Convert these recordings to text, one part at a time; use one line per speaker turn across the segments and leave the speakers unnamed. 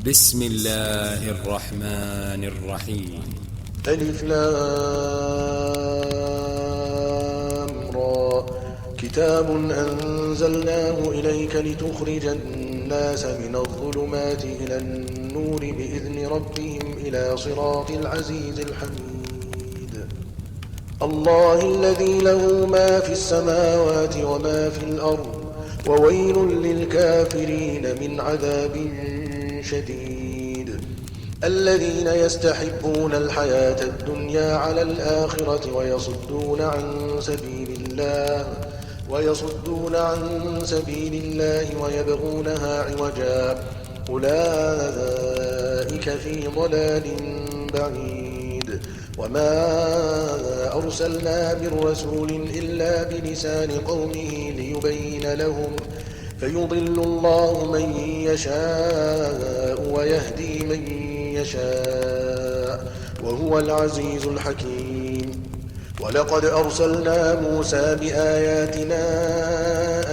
بسم الله الرحمن الرحيم.
ألف لام را. كتاب أنزلناه إليك لتخرج الناس من الظلمات إلى النور بإذن ربهم إلى صراط العزيز الحميد. الله الذي له ما في السماوات وما في الأرض، وويل للكافرين من عذاب شديد. الذين يستحبون الحياة الدنيا على الآخرة ويصدون عن سبيل الله ويبغونها عوجا، أولئك في ضلال بعيد. وما أرسلنا من رسول إلا بلسان قومه ليبين لهم، فيضل الله من يشاء ويهدي من يشاء، وهو العزيز الحكيم. ولقد أرسلنا موسى بآياتنا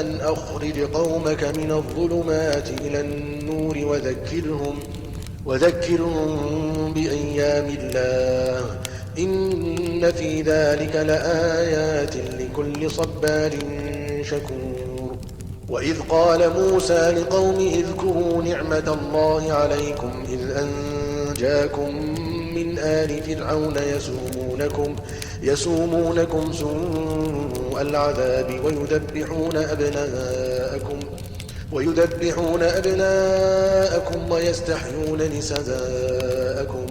أن أخرج قومك من الظلمات إلى النور وذكرهم بأيام الله، إن في ذلك لآيات لكل صبار شكور. وإذ قال موسى لقومه اذكروا نعمة الله عليكم إذ أنجاكم من آل فرعون يسومونكم سوء العذاب ويذبحون أبناءكم ويستحيون نساءكم،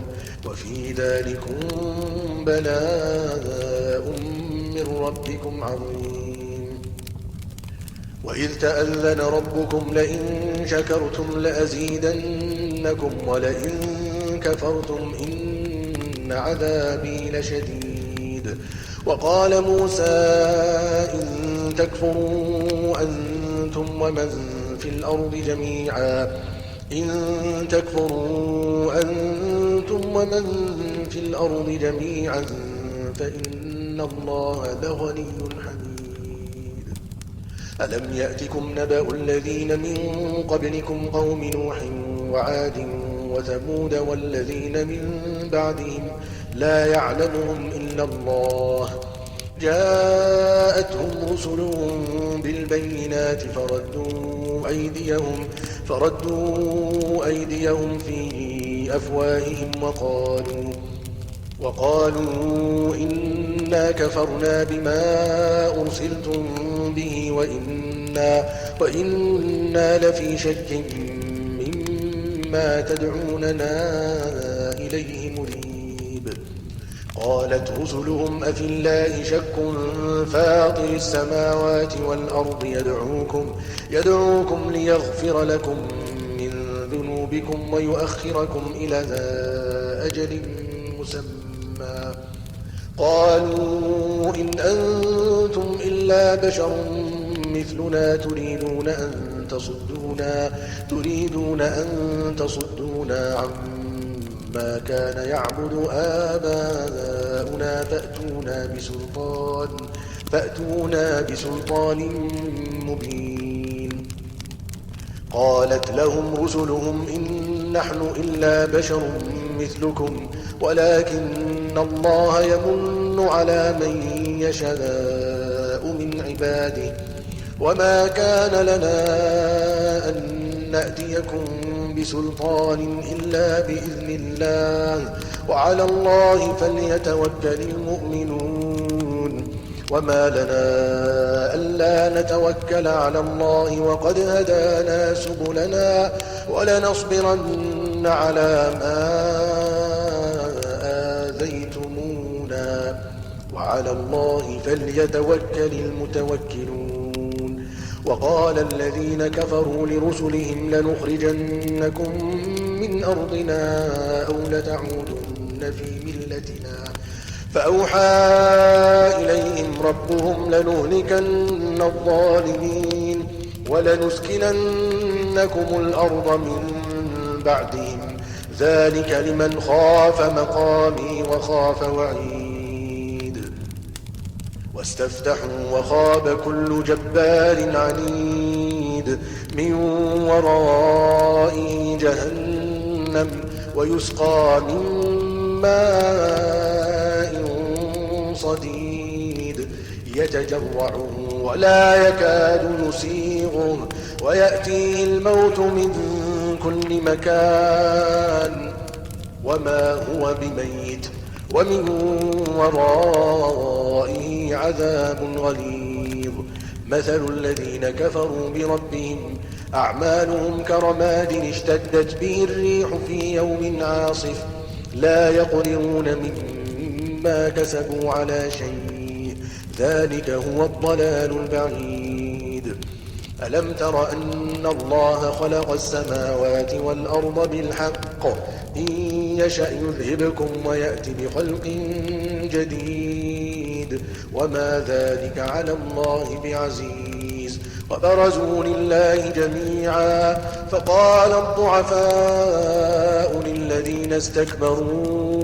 وفي ذلكم بلاء من ربكم عظيم. وإذ تأذن ربكم لئن شكرتم لأزيدنكم ولئن كفرتم إن عذابي لشديد. وقال موسى إن تكفروا أنتم ومن في الأرض جميعا فإن الله لغني حميد. ألم يأتكم نبأ الذين من قبلكم قوم نوح وعاد وثمود والذين من بعدهم لا يعلمهم إلا الله، جاءتهم رسلهم بالبينات فردوا أيديهم في أفواههم وقالوا إنا كفرنا بما أرسلتم به وإنا لفي شك مما تدعوننا إليه مريب. قالت رسلهم أفي الله شك فاطر السماوات والأرض يدعوكم ليغفر لكم من ذنوبكم ويؤخركم إلى أجل مسمى. قالوا إن أنتم إلا بشر مثلنا تريدون أن تصدونا عما كان يعبد آباؤنا فأتونا بسلطان مبين. قالت لهم رسلهم إن نحن إلا بشر مثلكم ولكن الله يمن على من يشاء من عباده، وما كان لنا أن نأتيكم بسلطان إلا بإذن الله، وعلى الله فليتوكل المؤمنون. وما لنا ألا نتوكل على الله وقد هدانا سبلنا ولنصبرن على ما آذيتمونا، وعلى الله فليتوكل المتوكلون. وقال الذين كفروا لرسلهم لنخرجنكم من أرضنا أو لتعودن في ملتنا، فأوحى إليهم ربهم لنهلكن الظالمين ولنسكننكم الأرض من بعدهم، ذلك لمن خاف مقامي وخاف وعيد. واستفتحوا وخاب كل جبار عنيد من ورائه جهنم جهنم ويسقى من ماء صديد يتجرعه ولا يكاد يسيغه ويأتيه الموت من كل مكان وما هو بميت ومن ورائه عذاب غليظ. مثل الذين كفروا بربهم أعمالهم كرماد اشتدت به الريح في يوم عاصف لا يقدرون مما كسبوا على شيء ذلك هو الضلال البعيد. ألم تر أن الله خلق السماوات والأرض بالحق إن يشأ يذهبكم ويأتي بخلق جديد وما ذلك على الله بعزيز. وبرزوا لله جميعا فقال الضعفاء للذين استكبروا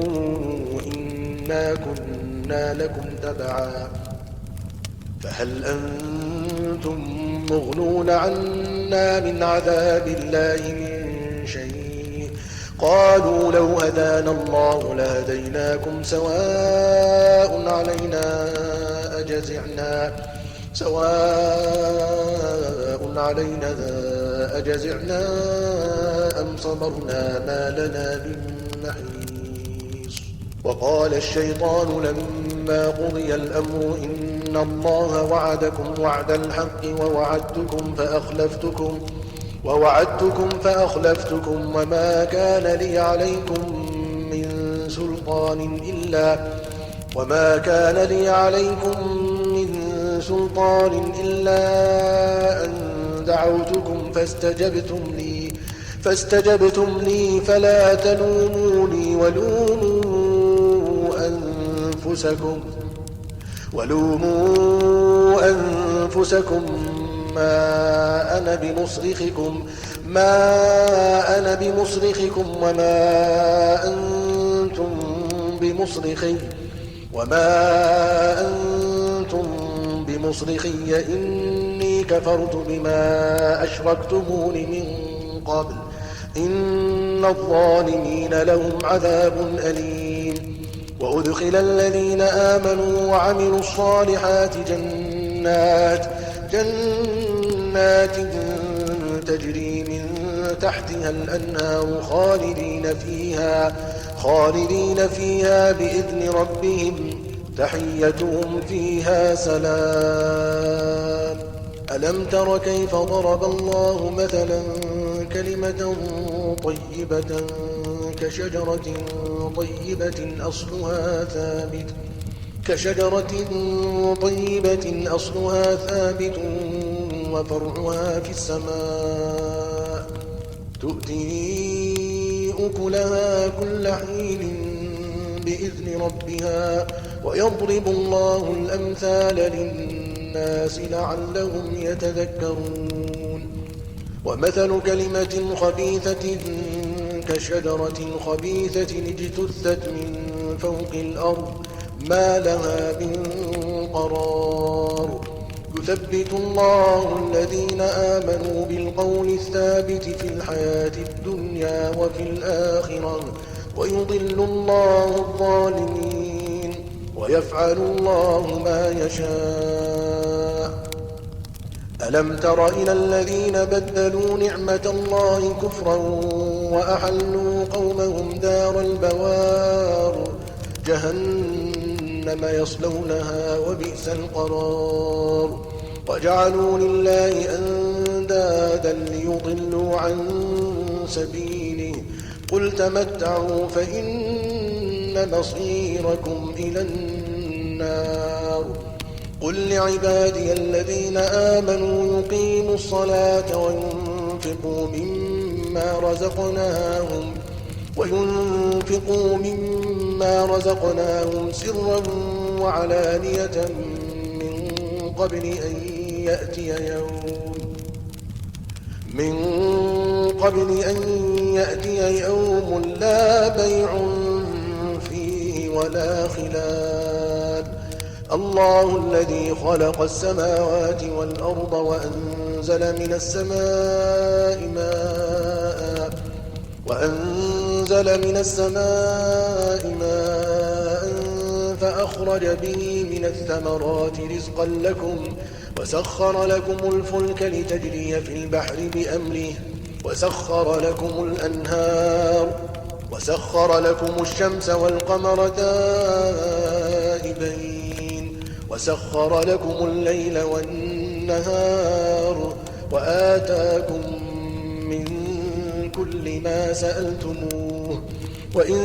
إنا كنا لكم تبعا فهل أنتم مغنون عنا من عذاب الله من شيء قالوا لو هدانا الله لهديناكم سواء علينا أجزعنا أم صبرنا ما لنا من محيص. وقال الشيطان لما قضي الأمر إن الله وعدكم وعد الحق ووعدتكم فأخلفتكم وما كان لي عليكم من سلطان إلا أن دعوتكم فاستجبتم لي فلا تلوموني ولوموا أنفسكم ما أنا بمصرخكم وما أنتم بمصرخي إني كفرت بما أشركتمون من قبل إن الظالمين لهم عذاب أليم. وأدخل الذين آمنوا وعملوا الصالحات جنات تجري من تحتها الأنهار خالدين فيها بإذن ربهم تحيتهم فيها سلام. ألم تر كيف ضرب الله مثلا كلمة طيبة كشجرة طيبة أصلها ثابت وفرعها في السماء تؤتي أكلها كل حين بإذن ربها ويضرب الله الأمثال للناس لعلهم يتذكرون. ومثل كلمة خبيثة كشجرة خبيثة اجتثت من فوق الأرض ما لها من قرار يثبت الله الذين آمنوا بالقول الثابت في الحياة الدنيا وفي الآخرة ويضل الله الظالمين ويفعل الله ما يشاء. ألم تر إلى الذين بدلوا نعمة الله كفرا وأحلوا قومهم دار البوار جهنم يصلونها وبئس القرار وجعلوا لله أندادا ليضلوا عن سبيله قل تمتعوا فإن مصيركم إلى النار. قل لعبادي الذين آمنوا يقيموا الصلاة وينفقوا مما رزقناهم سرا وعلانية من قبل أن يأتي يوم لا بيع فيه ولا خلال. الله الذي خلق السماوات والأرض وأنزل من السماء وأنزل من السماء ماء فأخرج به من الثمرات رزقا لكم وسخر لكم الفلك لتجري في البحر بأمره وسخر لكم الأنهار وسخر لكم الشمس والقمر دائبين وسخر لكم الليل والنهار وآتاكم من كل ما سألتموه وإن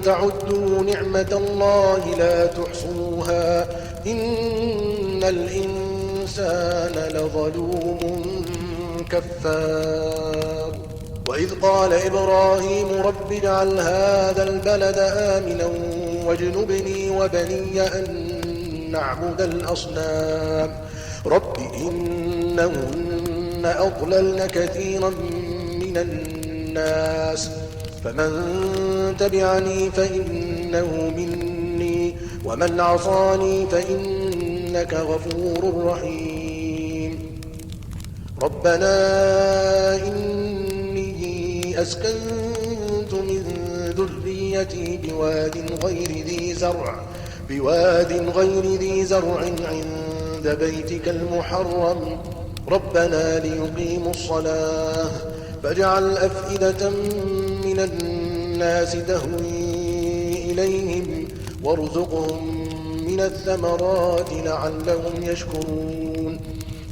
تعدوا نعمة الله لا تحصوها إن الإنسان لظلوم كفار وإذ قال إبراهيم رب اجعل هذا البلد آمنا واجنبني وبني أن نعبد الأصنام رب إنهن أضللن كثيرا من الناس فمن تبعني فإنه مني ومن عصاني فإنك غفور رحيم ربنا إني أسكنت من ذريتي بواد غير ذي زرع عند بيتك المحرم ربنا ليقيموا الصلاة فاجعل أفئدة من الناس تهوي إليهم وارزقهم من الثمرات لعلهم يشكرون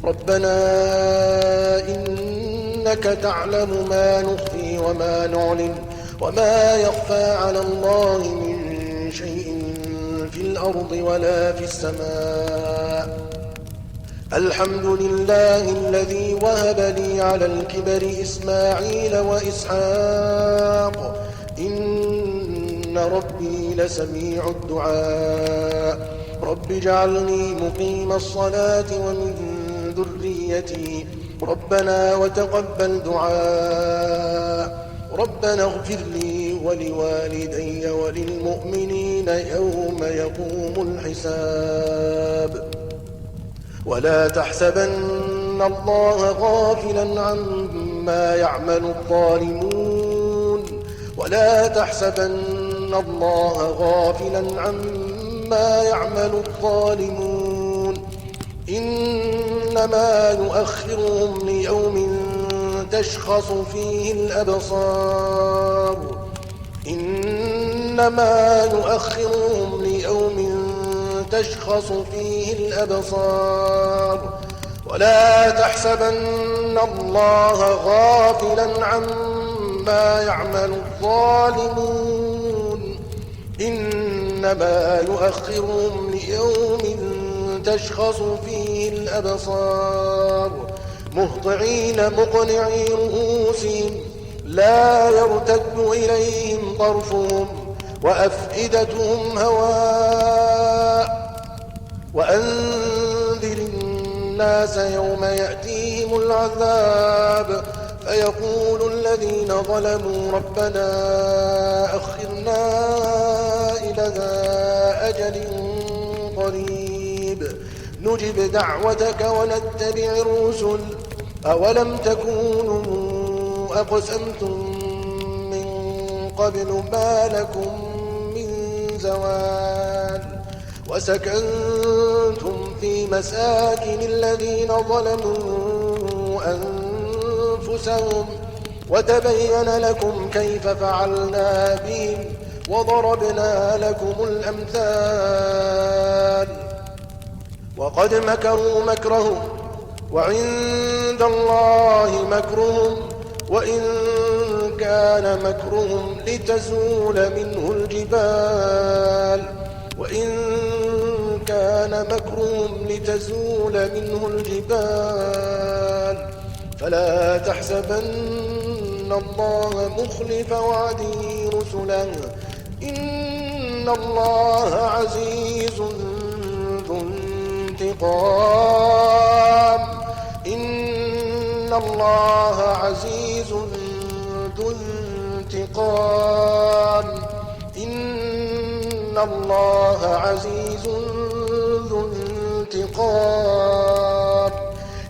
ربنا إنك تعلم ما نخفي وما نعلن وما يخفى على الله من شيء في الأرض ولا في السماء الحمد لله الذي وهب لي على الكبر إسماعيل وإسحاق إن ربي لسميع الدعاء رب اجعلني مقيم الصلاة ومن ذريتي ربنا وتقبل دعاء ربنا اغفر لي ولوالدي وللمؤمنين يوم يقوم الحساب ولا تحسبن الله غافلا عما يعمل الظالمون ولا تحسبن الله غافلا عما يعمل الظالمون إنما يؤخرهم ليوم تشخص فيه الأبصار إنما يؤخرهم ليوم تشخص فيه الأبصار ولا تحسبن الله غافلا عما يعمل الظالمون إنما يؤخرهم ليوم تشخص فيه الأبصار مهطعين مقنعي رؤوسهم لا يرتد إليهم طرفهم وأفئدتهم هواء وأنذر الناس يوم يأتيهم العذاب فيقول الذين ظلموا ربنا أخرنا إلى أجل قريب نجب دعوتك ونتبع الرسل أولم تكونوا أقسمتم من قبل ما لكم من زوال وسكنتم في مساكن الذين ظلموا أنفسهم وتبين لكم كيف فعلنا بهم وضربنا لكم الأمثال وقد مكروا مكرهم وعند الله مكرهم وإن كان مكرهم لتزول منه الجبال فلا تحسبن الله مخلف وعده رسله إن الله عزيز ذو انتقام إن الله عزيز ذو انتقام إن الله عزيز ذو انتقام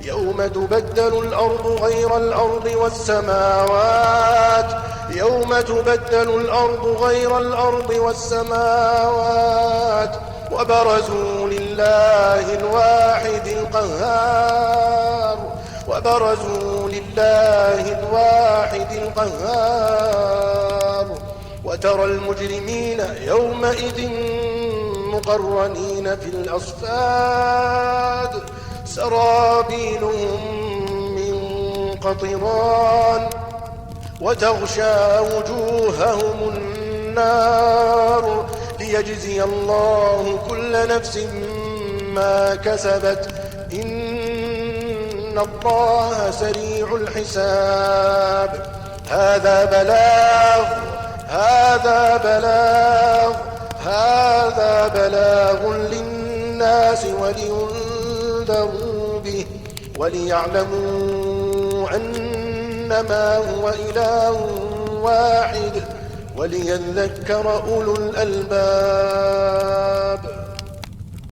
يوم تبدل الأرض غير الأرض والسماوات يوم تبدل الأرض غير الأرض والسماوات وبرزوا لله الواحد القهار وترى المجرمين يومئذ مقرنين في الأصفاد سرابيلهم من قطران وتغشى وجوههم النار ليجزي الله كل نفس ما كسبت إن الله سريع الحساب. هذا بلاغ للناس ولينذروا به وليعلموا أنما هو إله واحد وليذكر أولو الألباب.